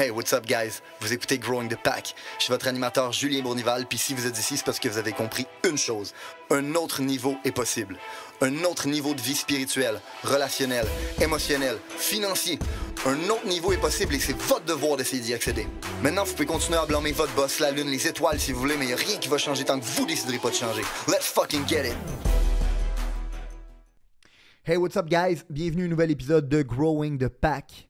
Hey, what's up guys? Vous écoutez Growing the Pack. Je suis votre animateur Julien Bournival, puis si vous êtes ici, c'est parce que vous avez compris une chose. Un autre niveau est possible. Un autre niveau de vie spirituelle, relationnelle, émotionnelle, financier. Un autre niveau est possible et c'est votre devoir d'essayer d'y accéder. Maintenant, vous pouvez continuer à blâmer votre boss, la lune, les étoiles si vous voulez, mais il n'y a rien qui va changer tant que vous déciderez pas de changer. Let's fucking get it! Hey, what's up guys? Bienvenue à un nouvel épisode de Growing the Pack.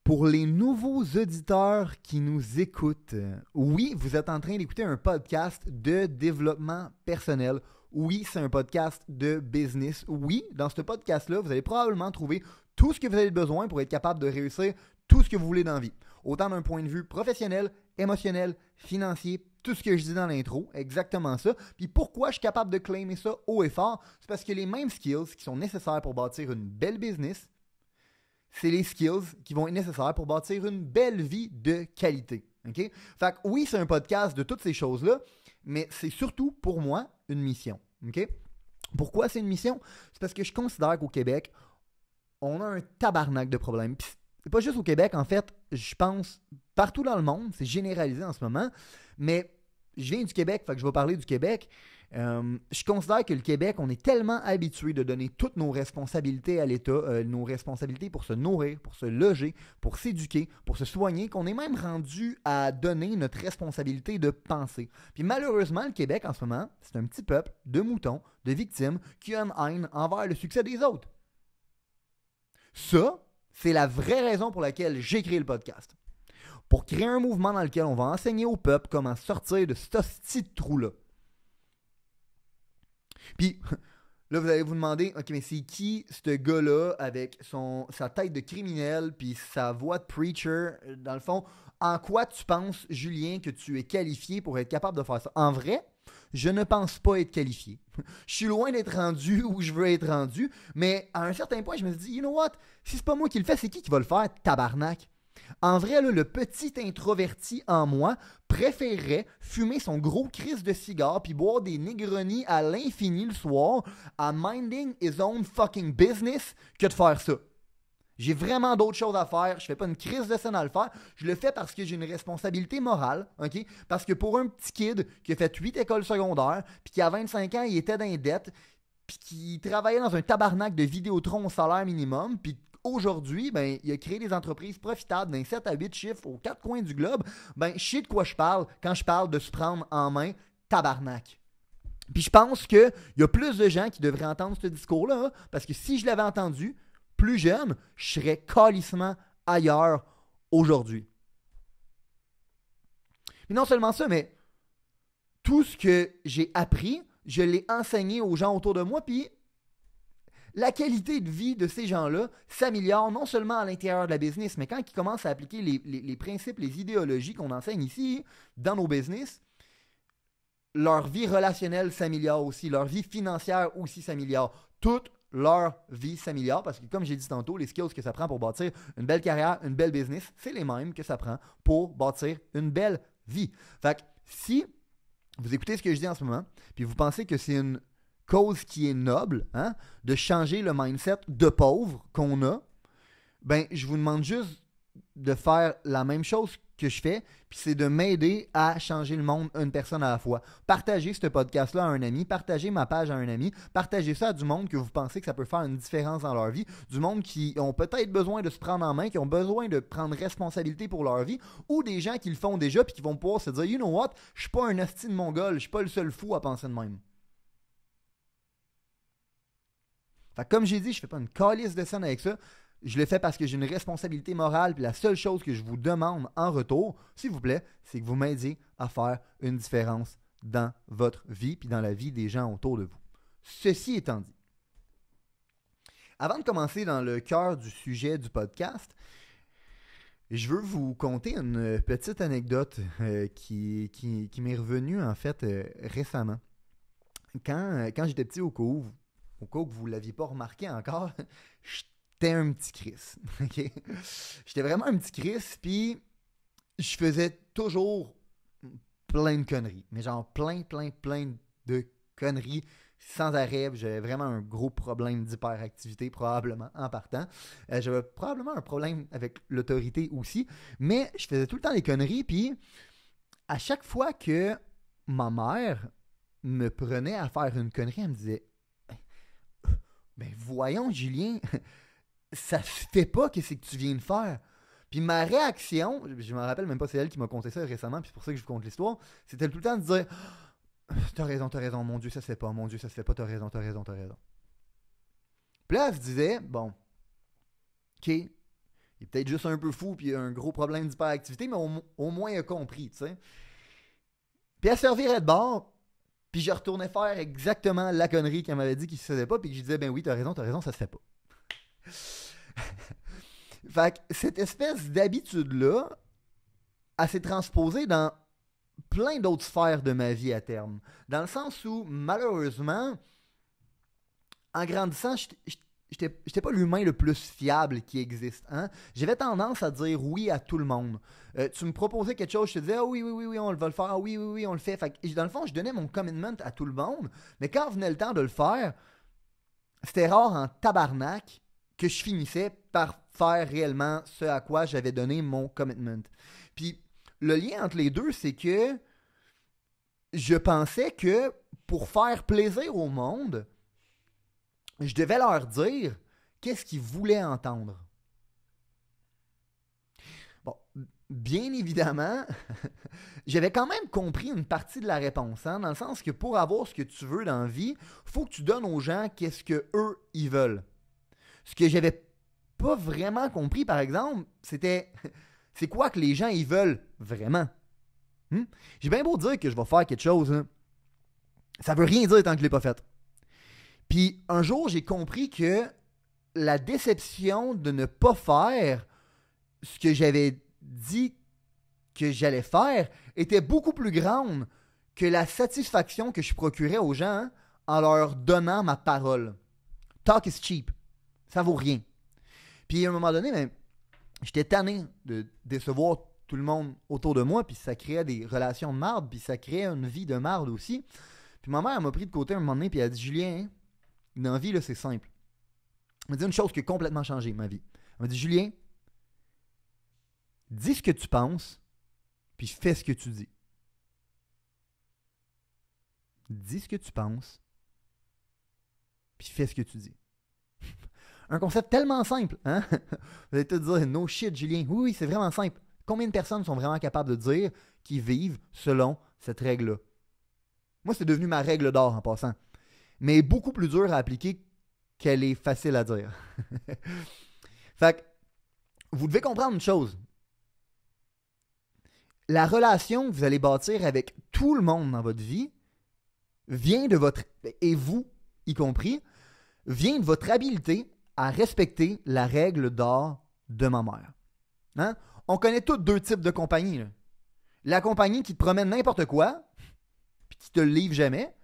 Pour les nouveaux auditeurs qui nous écoutent, oui, vous êtes en train d'écouter un podcast de développement personnel. Oui, c'est un podcast de business. Oui, dans ce podcast-là, vous allez probablement trouver tout ce que vous avez besoin pour être capable de réussir tout ce que vous voulez dans la vie. Autant d'un point de vue professionnel, émotionnel, financier, tout ce que je dis dans l'intro, exactement ça. Puis pourquoi je suis capable de claimer ça haut et fort? C'est parce que les mêmes skills qui sont nécessaires pour bâtir une belle business, c'est les skills qui vont être nécessaires pour bâtir une belle vie de qualité. Okay? Fait que oui, c'est un podcast de toutes ces choses-là, mais c'est surtout pour moi une mission. Okay? Pourquoi c'est une mission? C'est parce que je considère qu'au Québec, on a un tabarnak de problèmes. Puis c'est pas juste au Québec, en fait, je pense partout dans le monde, c'est généralisé en ce moment, mais je viens du Québec, fait que je vais parler du Québec. Je considère que le Québec, on est tellement habitué de donner toutes nos responsabilités à l'État, nos responsabilités pour se nourrir, pour se loger, pour s'éduquer, pour se soigner, qu'on est même rendu à donner notre responsabilité de penser. Puis malheureusement, le Québec en ce moment, c'est un petit peuple de moutons, de victimes, qui a une haine envers le succès des autres. Ça, c'est la vraie raison pour laquelle j'ai créé le podcast. Pour créer un mouvement dans lequel on va enseigner au peuple comment sortir de ce petit trou-là. Puis, là, vous allez vous demander, OK, mais c'est qui ce gars-là avec sa tête de criminel puis sa voix de preacher? Dans le fond, en quoi tu penses, Julien, que tu es qualifié pour être capable de faire ça? En vrai, je ne pense pas être qualifié. Je suis loin d'être rendu où je veux être rendu, mais à un certain point, je me suis dit, you know what? Si c'est pas moi qui le fais, c'est qui va le faire, tabarnak? En vrai, là, le petit introverti en moi préférerait fumer son gros crisse de cigare puis boire des Negroni à l'infini le soir à minding his own fucking business que de faire ça. J'ai vraiment d'autres choses à faire. Je fais pas une crise de scène à le faire. Je le fais parce que j'ai une responsabilité morale, ok? Parce que pour un petit kid qui a fait 8 écoles secondaires puis qui à 25 ans, il était dans les dettes puis qui travaillait dans un tabarnak de Vidéotron au salaire minimum puis aujourd'hui, ben, il a créé des entreprises profitables d'un 7 à 8 chiffres aux 4 coins du globe. Ben, je sais de quoi je parle quand je parle de se prendre en main, tabarnak. Puis je pense qu'il y a plus de gens qui devraient entendre ce discours-là, hein, parce que si je l'avais entendu plus jeune, je serais calissement ailleurs aujourd'hui. Mais non seulement ça, mais tout ce que j'ai appris, je l'ai enseigné aux gens autour de moi, puis la qualité de vie de ces gens-là s'améliore non seulement à l'intérieur de la business, mais quand ils commencent à appliquer les principes, les idéologies qu'on enseigne ici dans nos business, leur vie relationnelle s'améliore aussi, leur vie financière aussi s'améliore. Toute leur vie s'améliore parce que, comme j'ai dit tantôt, les skills que ça prend pour bâtir une belle carrière, une belle business, c'est les mêmes que ça prend pour bâtir une belle vie. Fait que si vous écoutez ce que je dis en ce moment, puis vous pensez que c'est une cause qui est noble, hein, de changer le mindset de pauvre qu'on a, ben je vous demande juste de faire la même chose que je fais, puis c'est de m'aider à changer le monde une personne à la fois. Partagez ce podcast-là à un ami, partagez ma page à un ami, partagez ça à du monde que vous pensez que ça peut faire une différence dans leur vie, du monde qui ont peut-être besoin de se prendre en main, qui ont besoin de prendre responsabilité pour leur vie, ou des gens qui le font déjà puis qui vont pouvoir se dire, you know what, je suis pas un asti de mongol, je suis pas le seul fou à penser de même. Fait que comme j'ai dit, je fais pas une calice de scène avec ça. Je le fais parce que j'ai une responsabilité morale. Puis la seule chose que je vous demande en retour, s'il vous plaît, c'est que vous m'aidiez à faire une différence dans votre vie puis dans la vie des gens autour de vous. Ceci étant dit, avant de commencer dans le cœur du sujet du podcast, je veux vous conter une petite anecdote qui m'est revenue en fait récemment. Quand j'étais petit au cas où vous ne l'aviez pas remarqué encore, j'étais un petit Chris. Okay? J'étais vraiment un petit Chris, puis je faisais toujours plein de conneries. Mais genre plein de conneries sans arrêt. J'avais vraiment un gros problème d'hyperactivité, probablement, en partant. J'avais probablement un problème avec l'autorité aussi. Mais je faisais tout le temps des conneries. Puis, à chaque fois que ma mère me prenait à faire une connerie, elle me disait ben voyons, Julien, ça se fait pas, qu'est-ce que tu viens de faire? Puis ma réaction, je me rappelle même pas, c'est elle qui m'a conté ça récemment, puis c'est pour ça que je vous conte l'histoire, c'était tout le temps de dire t'as raison, mon Dieu, ça se fait pas, t'as raison. Puis là, elle se disait, bon, ok, il est peut-être juste un peu fou, puis il a un gros problème d'hyperactivité, mais au moins il a compris, tu sais. Puis elle se revirait de bord, puis je retournais faire exactement la connerie qu'elle m'avait dit qu'il se faisait pas, puis que je disais, ben oui, t'as raison, ça se fait pas. Fait que cette espèce d'habitude-là, elle s'est transposée dans plein d'autres sphères de ma vie à terme. Dans le sens où, malheureusement, en grandissant, j'étais pas l'humain le plus fiable qui existe. Hein? J'avais tendance à dire oui à tout le monde. Tu me proposais quelque chose, je te disais, ah oui, on va le faire, ah oui, on le fait. Fait que, dans le fond, je donnais mon commitment à tout le monde, mais quand venait le temps de le faire, c'était rare en tabarnak que je finissais par faire réellement ce à quoi j'avais donné mon commitment. Puis, le lien entre les deux, c'est que je pensais que pour faire plaisir au monde, je devais leur dire qu'est-ce qu'ils voulaient entendre. Bon, bien évidemment, j'avais quand même compris une partie de la réponse, hein, dans le sens que pour avoir ce que tu veux dans la vie, il faut que tu donnes aux gens qu'est-ce qu'eux, ils veulent. Ce que j'avais pas vraiment compris, par exemple, c'était c'est quoi que les gens, ils veulent vraiment. J'ai bien beau dire que je vais faire quelque chose, hein, ça veut rien dire tant que je l'ai pas fait. Puis un jour, j'ai compris que la déception de ne pas faire ce que j'avais dit que j'allais faire était beaucoup plus grande que la satisfaction que je procurais aux gens en leur donnant ma parole. Talk is cheap. Ça vaut rien. Puis à un moment donné, ben, j'étais tanné de décevoir tout le monde autour de moi, puis ça créait des relations de marde, puis ça créait une vie de marde aussi. Puis ma mère m'a pris de côté un moment donné, puis elle a dit, Julien, hein, dans la vie, là, c'est simple. Elle m'a dit une chose qui a complètement changé ma vie. Elle m'a dit, Julien, dis ce que tu penses, puis fais ce que tu dis. Dis ce que tu penses, puis fais ce que tu dis. Un concept tellement simple, hein? Vous allez tous dire, no shit, Julien. Oui, c'est vraiment simple. Combien de personnes sont vraiment capables de dire qu'ils vivent selon cette règle-là? Moi, c'est devenu ma règle d'or en passant. Mais beaucoup plus dur à appliquer qu'elle est facile à dire. Fait que, vous devez comprendre une chose. La relation que vous allez bâtir avec tout le monde dans votre vie vient de votre, et vous y compris, vient de votre habileté à respecter la règle d'or de ma mère. Hein? On connaît tous deux types de compagnies. Là. La compagnie qui te promène n'importe quoi, puis qui te le livre jamais,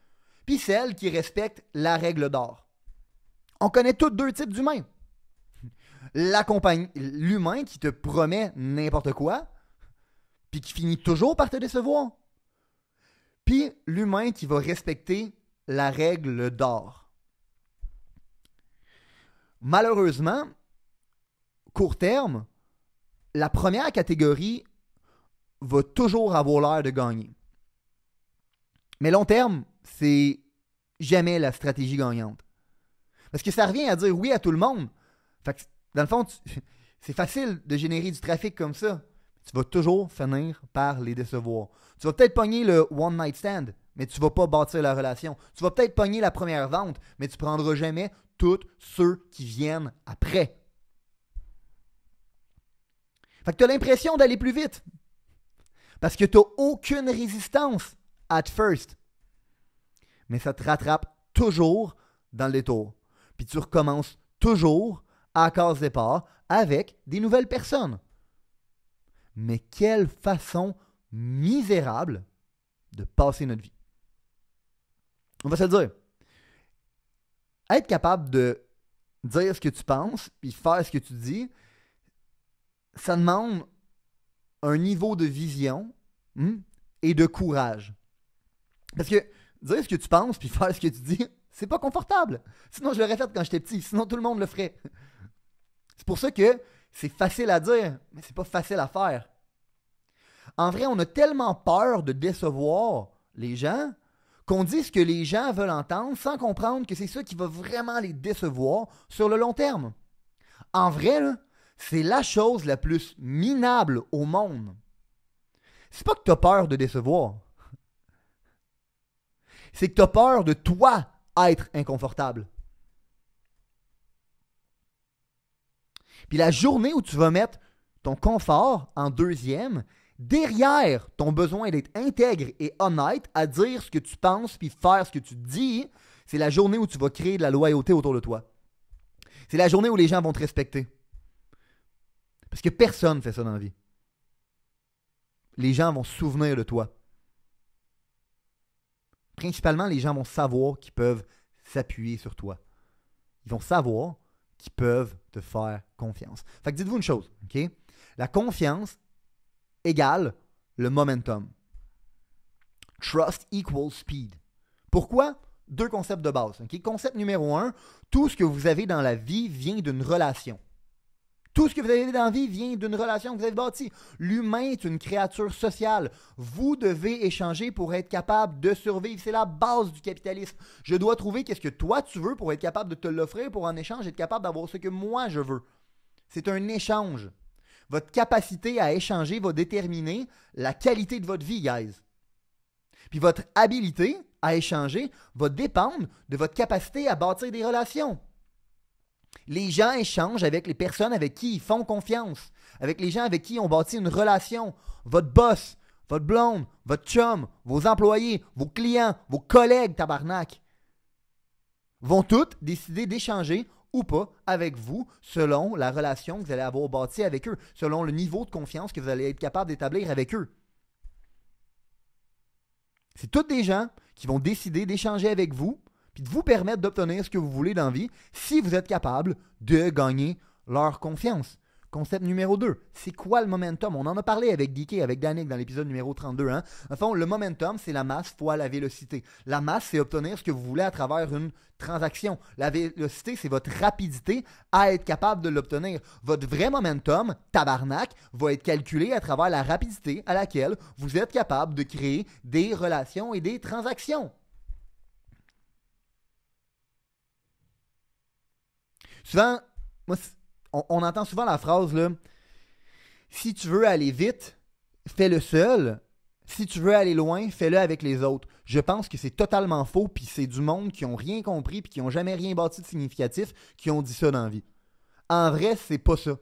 puis celle qui respecte la règle d'or. On connaît tous deux types d'humains. L'humain qui te promet n'importe quoi, puis qui finit toujours par te décevoir. Puis l'humain qui va respecter la règle d'or. Malheureusement, court terme, la première catégorie va toujours avoir l'air de gagner. Mais long terme, c'est jamais la stratégie gagnante. Parce que ça revient à dire oui à tout le monde. Fait que, dans le fond, c'est facile de générer du trafic comme ça. Tu vas toujours finir par les décevoir. Tu vas peut-être pogner le one night stand, mais tu ne vas pas bâtir la relation. Tu vas peut-être pogner la première vente, mais tu ne prendras jamais tous ceux qui viennent après. Fait que tu as l'impression d'aller plus vite. Parce que tu n'as aucune résistance at first. Mais ça te rattrape toujours dans le détour. Puis tu recommences toujours à case départ avec des nouvelles personnes. Mais quelle façon misérable de passer notre vie. On va se le dire. Être capable de dire ce que tu penses puis faire ce que tu dis, ça demande un niveau de vision et de courage. Parce que dire ce que tu penses puis faire ce que tu dis, C'est pas confortable. Sinon, je l'aurais fait quand j'étais petit. Sinon, tout le monde le ferait. C'est pour ça que c'est facile à dire, mais c'est pas facile à faire. En vrai, on a tellement peur de décevoir les gens qu'on dit ce que les gens veulent entendre sans comprendre que c'est ça qui va vraiment les décevoir sur le long terme. En vrai, là, c'est la chose la plus minable au monde. C'est pas que tu as peur de décevoir. C'est que tu as peur de toi être inconfortable. Puis la journée où tu vas mettre ton confort en deuxième, derrière ton besoin d'être intègre et honnête à dire ce que tu penses puis faire ce que tu dis, c'est la journée où tu vas créer de la loyauté autour de toi. C'est la journée où les gens vont te respecter. Parce que personne ne fait ça dans la vie. Les gens vont se souvenir de toi. Principalement, les gens vont savoir qu'ils peuvent s'appuyer sur toi. Ils vont savoir qu'ils peuvent te faire confiance. Fait que dites-vous une chose, OK? La confiance égale le momentum. Trust equals speed. Pourquoi? 2 concepts de base. Okay? Concept numéro 1, tout ce que vous avez dans la vie vient d'une relation. Tout ce que vous avez dans la vie vient d'une relation que vous avez bâtie. L'humain est une créature sociale. Vous devez échanger pour être capable de survivre. C'est la base du capitalisme. Je dois trouver qu'est-ce que toi tu veux pour être capable de te l'offrir pour en échange être capable d'avoir ce que moi je veux. C'est un échange. Votre capacité à échanger va déterminer la qualité de votre vie, guys. Puis votre habilité à échanger va dépendre de votre capacité à bâtir des relations. Les gens échangent avec les personnes avec qui ils font confiance, avec les gens avec qui ils ont bâti une relation. Votre boss, votre blonde, votre chum, vos employés, vos clients, vos collègues, tabarnak, vont tous décider d'échanger ou pas avec vous selon la relation que vous allez avoir bâtie avec eux, selon le niveau de confiance que vous allez être capable d'établir avec eux. C'est tous des gens qui vont décider d'échanger avec vous puis de vous permettre d'obtenir ce que vous voulez dans la vie si vous êtes capable de gagner leur confiance. Concept numéro 2, c'est quoi le momentum? On en a parlé avec DK, avec Danick dans l'épisode numéro 32. Hein? En fond, le momentum, c'est la masse fois la vélocité. La masse, c'est obtenir ce que vous voulez à travers une transaction. La vélocité, c'est votre rapidité à être capable de l'obtenir. Votre vrai momentum, tabarnak, va être calculé à travers la rapidité à laquelle vous êtes capable de créer des relations et des transactions. Souvent, moi, on entend souvent la phrase là, si tu veux aller vite, fais-le seul. Si tu veux aller loin, fais-le avec les autres. Je pense que c'est totalement faux, puis c'est du monde qui n'ont rien compris, puis qui n'ont jamais rien bâti de significatif, qui ont dit ça dans la vie. En vrai, c'est pas ça.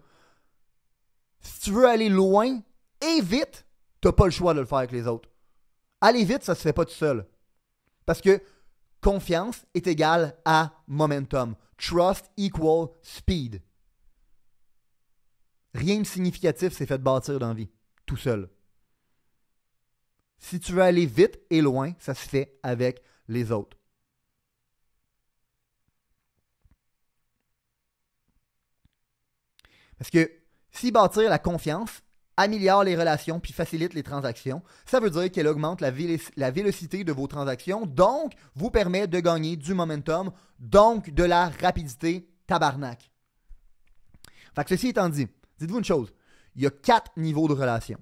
Si tu veux aller loin et vite, t'as pas le choix de le faire avec les autres. Aller vite, ça se fait pas tout seul. Parce que confiance est égale à momentum. Trust equal speed. Rien de significatif s'est fait bâtir dans la vie, tout seul. Si tu veux aller vite et loin, ça se fait avec les autres. Parce que si bâtir la confiance améliore les relations puis facilite les transactions, ça veut dire qu'elle augmente la vélocité de vos transactions, donc vous permet de gagner du momentum, donc de la rapidité, tabarnak. Fait que ceci étant dit, dites-vous une chose, il y a 4 niveaux de relation.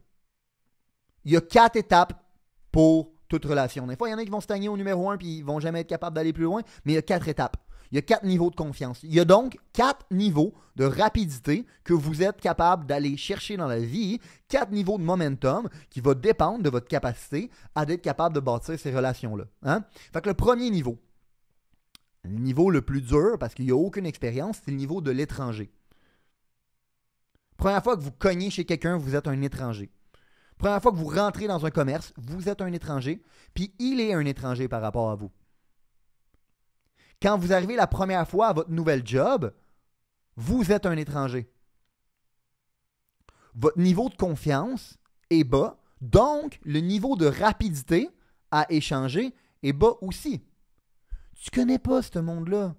Il y a 4 étapes pour toute relation. Des fois, il y en a qui vont stagner au numéro 1 puis ils vont jamais être capables d'aller plus loin, mais il y a 4 étapes. Il y a 4 niveaux de confiance. Il y a donc 4 niveaux de rapidité que vous êtes capable d'aller chercher dans la vie. 4 niveaux de momentum qui va dépendre de votre capacité à être capable de bâtir ces relations-là. Hein? Fait que le premier niveau, le niveau le plus dur parce qu'il n'y a aucune expérience, c'est le niveau de l'étranger. Première fois que vous cognez chez quelqu'un, vous êtes un étranger. Première fois que vous rentrez dans un commerce, vous êtes un étranger, puis il est un étranger par rapport à vous. Quand vous arrivez la première fois à votre nouvel job, vous êtes un étranger. Votre niveau de confiance est bas, donc le niveau de rapidité à échanger est bas aussi. Tu connais pas ce monde-là.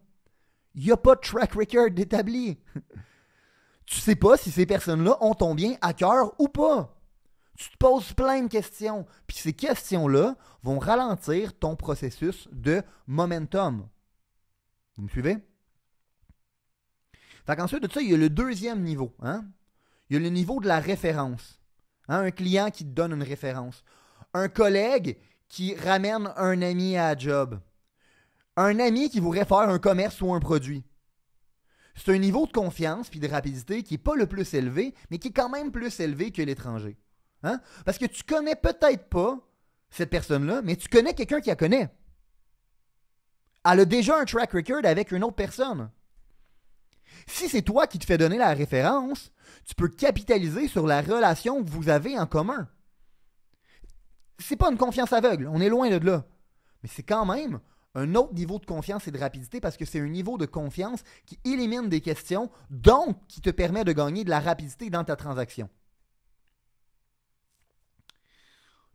Il n'y a pas de track record d'établi. Tu sais pas si ces personnes-là ont ton bien à cœur ou pas. Tu te poses plein de questions. Puis ces questions-là vont ralentir ton processus de momentum. Vous me suivez? Fait qu'ensuite de ça, il y a le deuxième niveau. Hein? Il y a le niveau de la référence. Hein? Un client qui te donne une référence. Un collègue qui ramène un ami à la job. Un ami qui vous réfère un commerce ou un produit. C'est un niveau de confiance puis de rapidité qui n'est pas le plus élevé, mais qui est quand même plus élevé que l'étranger. Hein? Parce que tu connais peut-être pas cette personne-là, mais tu connais quelqu'un qui la connaît. Elle a déjà un track record avec une autre personne. Si c'est toi qui te fais donner la référence, tu peux capitaliser sur la relation que vous avez en commun. C'est pas une confiance aveugle, on est loin de là. Mais c'est quand même un autre niveau de confiance et de rapidité parce que c'est un niveau de confiance qui élimine des questions, donc qui te permet de gagner de la rapidité dans ta transaction.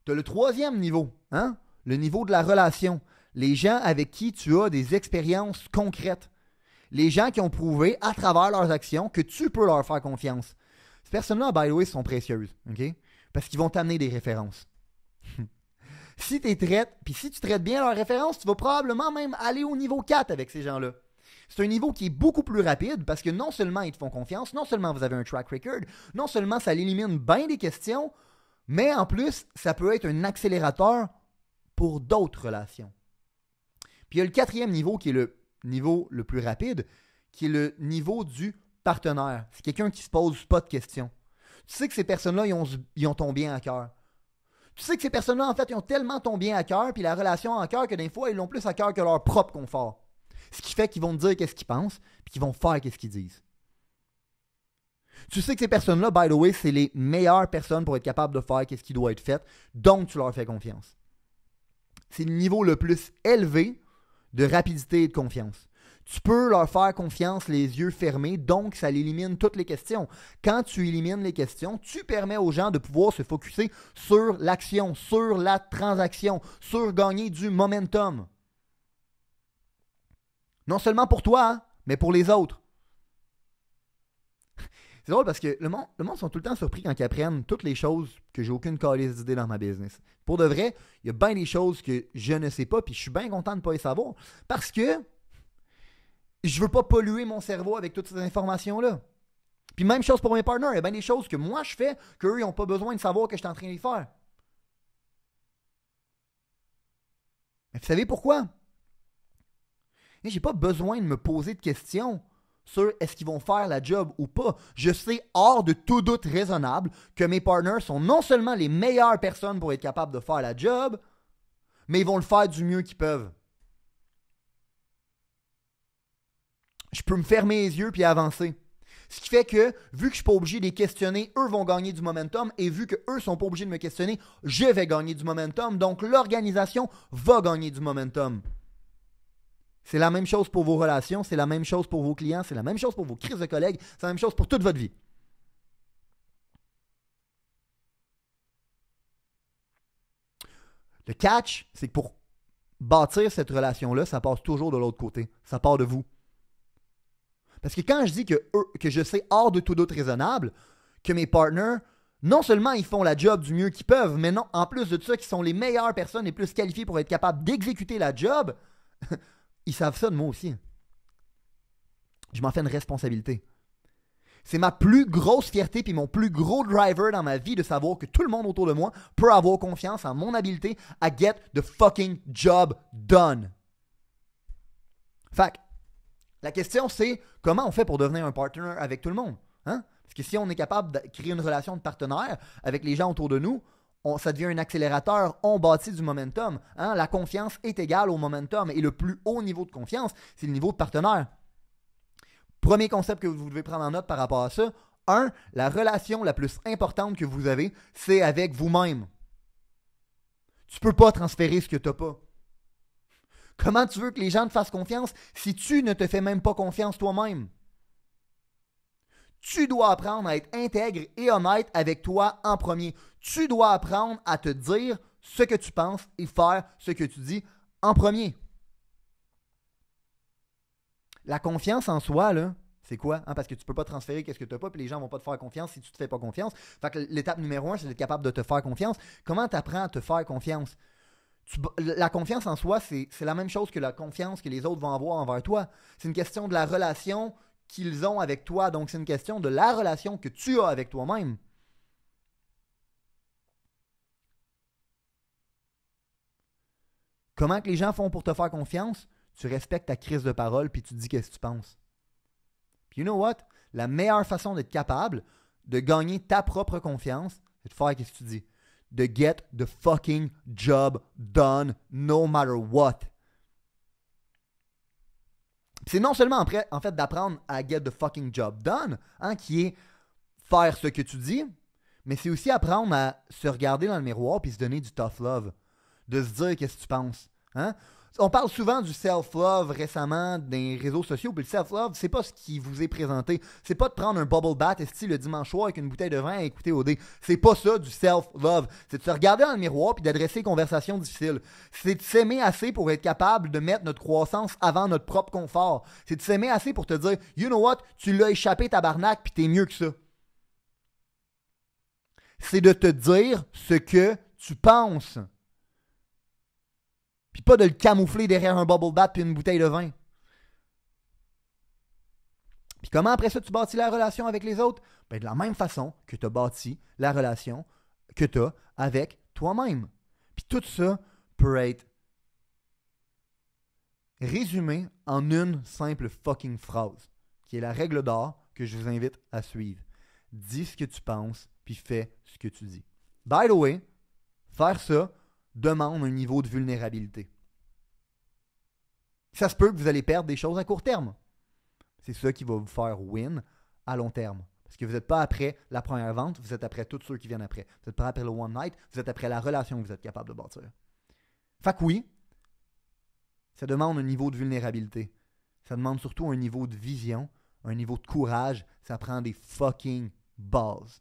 Tu as le troisième niveau, hein? Le niveau de la relation. Les gens avec qui tu as des expériences concrètes. Les gens qui ont prouvé à travers leurs actions que tu peux leur faire confiance. Ces personnes-là, by the way, sont précieuses, OK? Parce qu'ils vont t'amener des références. Si tu traites bien leurs références, tu vas probablement même aller au niveau 4 avec ces gens-là. C'est un niveau qui est beaucoup plus rapide parce que non seulement ils te font confiance, non seulement vous avez un track record, non seulement ça élimine bien des questions, mais en plus, ça peut être un accélérateur pour d'autres relations. Puis il y a le quatrième niveau qui est le niveau le plus rapide, qui est le niveau du partenaire. C'est quelqu'un qui se pose pas de questions. Tu sais que ces personnes-là, ils ont ton bien à cœur. Tu sais que ces personnes-là, en fait, ils ont tellement ton bien à cœur, puis la relation en cœur, que des fois, ils l'ont plus à cœur que leur propre confort. Ce qui fait qu'ils vont te dire qu'est-ce qu'ils pensent, puis qu'ils vont faire qu'est-ce qu'ils disent. Tu sais que ces personnes-là, by the way, c'est les meilleures personnes pour être capables de faire qu'est-ce qui doit être fait, donc tu leur fais confiance. C'est le niveau le plus élevé de rapidité et de confiance. Tu peux leur faire confiance les yeux fermés, donc ça élimine toutes les questions. Quand tu élimines les questions, tu permets aux gens de pouvoir se focusser sur l'action, sur la transaction, sur gagner du momentum. Non seulement pour toi, hein, mais pour les autres. C'est drôle parce que le monde sont tout le temps surpris quand ils apprennent toutes les choses que j'ai aucune calisse d'idée dans ma business. Pour de vrai, il y a bien des choses que je ne sais pas, puis je suis bien content de ne pas les savoir parce que je veux pas polluer mon cerveau avec toutes ces informations-là. Puis même chose pour mes partners, il y a bien des choses que moi je fais qu'eux, ils n'ont pas besoin de savoir que je suis en train de les faire. Mais vous savez pourquoi? J'ai pas besoin de me poser de questions sur est-ce qu'ils vont faire la job ou pas. Je sais hors de tout doute raisonnable que mes partners sont non seulement les meilleures personnes pour être capables de faire la job, mais ils vont le faire du mieux qu'ils peuvent. Je peux me fermer les yeux puis avancer. Ce qui fait que, vu que je ne suis pas obligé de les questionner, eux vont gagner du momentum, et vu qu'eux ne sont pas obligés de me questionner, je vais gagner du momentum, donc l'organisation va gagner du momentum. C'est la même chose pour vos relations, c'est la même chose pour vos clients, c'est la même chose pour vos crises de collègues, c'est la même chose pour toute votre vie. Le catch, c'est que pour bâtir cette relation-là, ça passe toujours de l'autre côté. Ça part de vous. Parce que quand je dis que je sais hors de tout doute raisonnable que mes partners, non seulement ils font la job du mieux qu'ils peuvent, mais non, en plus de ça, qu'ils sont les meilleures personnes les plus qualifiées pour être capables d'exécuter la job, ils savent ça de moi aussi. Je m'en fais une responsabilité. C'est ma plus grosse fierté puis mon plus gros driver dans ma vie de savoir que tout le monde autour de moi peut avoir confiance en mon habileté à get the fucking job done. Fait que, la question c'est comment on fait pour devenir un partner avec tout le monde? Hein? Parce que si on est capable de créer une relation de partenaire avec les gens autour de nous, ça devient un accélérateur, on bâtit du momentum. Hein? La confiance est égale au momentum et le plus haut niveau de confiance, c'est le niveau de partenaire. Premier concept que vous devez prendre en note par rapport à ça. 1. La relation la plus importante que vous avez, c'est avec vous-même. Tu ne peux pas transférer ce que tu n'as pas. Comment tu veux que les gens te fassent confiance si tu ne te fais même pas confiance toi-même? Tu dois apprendre à être intègre et honnête avec toi en premier. Tu dois apprendre à te dire ce que tu penses et faire ce que tu dis en premier. La confiance en soi, là, c'est quoi? Hein? Parce que tu ne peux pas transférer qu'est-ce que tu n'as pas, puis les gens ne vont pas te faire confiance si tu ne te fais pas confiance. Fait que l'étape numéro 1, c'est d'être capable de te faire confiance. Comment tu apprends à te faire confiance? La confiance en soi, c'est la même chose que la confiance que les autres vont avoir envers toi. C'est une question de la relation qu'ils ont avec toi. Donc, c'est une question de la relation que tu as avec toi-même. Comment que les gens font pour te faire confiance? Tu respectes ta crise de parole puis tu te dis qu'est-ce que tu penses. Puis you know what? La meilleure façon d'être capable de gagner ta propre confiance, c'est de faire ce que tu dis. De get the fucking job done no matter what. C'est non seulement en fait d'apprendre à get the fucking job done, hein, qui est faire ce que tu dis, mais c'est aussi apprendre à se regarder dans le miroir puis se donner du tough love. De se dire qu'est-ce que tu penses. Hein? On parle souvent du self-love récemment des réseaux sociaux, puis le self-love, c'est pas ce qui vous est présenté. C'est pas de prendre un bubble bath le dimanche soir avec une bouteille de vin et écouter OD. C'est pas ça du self-love. C'est de se regarder dans le miroir puis d'adresser des conversations difficiles. C'est de s'aimer assez pour être capable de mettre notre croissance avant notre propre confort. C'est de s'aimer assez pour te dire, you know what, tu l'as échappé tabarnak puis t'es mieux que ça. C'est de te dire ce que tu penses. Puis pas de le camoufler derrière un bubble bath puis une bouteille de vin. Puis comment après ça tu bâtis la relation avec les autres? Ben de la même façon que tu as bâti la relation que tu as avec toi-même. Puis tout ça peut être résumé en une simple fucking phrase, qui est la règle d'or que je vous invite à suivre. Dis ce que tu penses, puis fais ce que tu dis. By the way, faire ça demande un niveau de vulnérabilité. Ça se peut que vous allez perdre des choses à court terme. C'est ça qui va vous faire win à long terme. Parce que vous n'êtes pas après la première vente, vous êtes après tous ceux qui viennent après. Vous n'êtes pas après le one night, vous êtes après la relation que vous êtes capable de bâtir. Fait que oui, ça demande un niveau de vulnérabilité. Ça demande surtout un niveau de vision, un niveau de courage. Ça prend des fucking balls.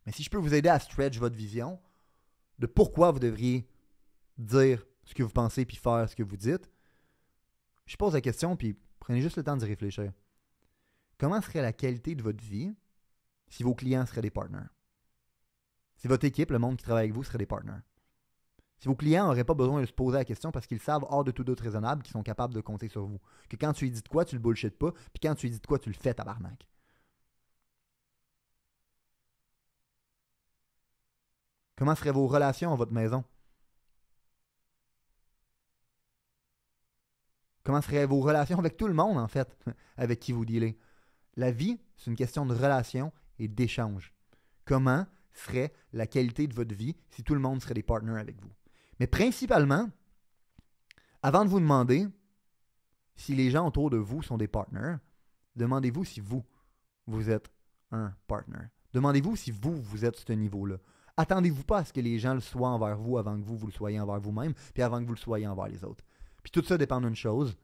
Mais si je peux vous aider à stretch votre vision, de pourquoi vous devriez dire ce que vous pensez puis faire ce que vous dites, je pose la question puis prenez juste le temps d'y réfléchir. Comment serait la qualité de votre vie si vos clients seraient des partners? Si votre équipe, le monde qui travaille avec vous, serait des partners? Si vos clients n'auraient pas besoin de se poser la question parce qu'ils savent hors de tout doute raisonnable qu'ils sont capables de compter sur vous. Que quand tu lui dis de quoi, tu le bullshit pas, puis quand tu lui dis de quoi, tu le fais tabarnak. Comment seraient vos relations à votre maison? Comment seraient vos relations avec tout le monde, en fait, avec qui vous dealez? La vie, c'est une question de relation et d'échange. Comment serait la qualité de votre vie si tout le monde serait des partners avec vous? Mais principalement, avant de vous demander si les gens autour de vous sont des partners, demandez-vous si vous êtes un partner. Demandez-vous si vous êtes à ce niveau-là. Attendez-vous pas à ce que les gens le soient envers vous avant que vous le soyez envers vous-même, puis avant que vous le soyez envers les autres. Puis tout ça dépend d'une chose.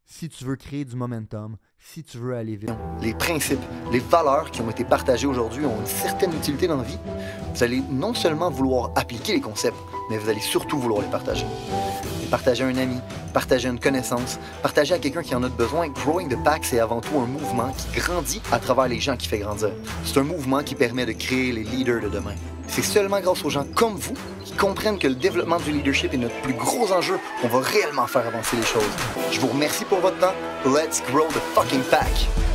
Si tu veux créer du momentum, si tu veux aller vite. Les principes, les valeurs qui ont été partagées aujourd'hui ont une certaine utilité dans la vie. Vous allez non seulement vouloir appliquer les concepts, mais vous allez surtout vouloir les partager. Les partager à un ami, partager à une connaissance, partager à quelqu'un qui en a besoin. Growing the Pack, c'est avant tout un mouvement qui grandit à travers les gens qui fait grandir. C'est un mouvement qui permet de créer les leaders de demain. C'est seulement grâce aux gens comme vous qui comprennent que le développement du leadership est notre plus gros enjeu qu'on va réellement faire avancer les choses. Je vous remercie pour votre temps. Let's grow the fucking pack!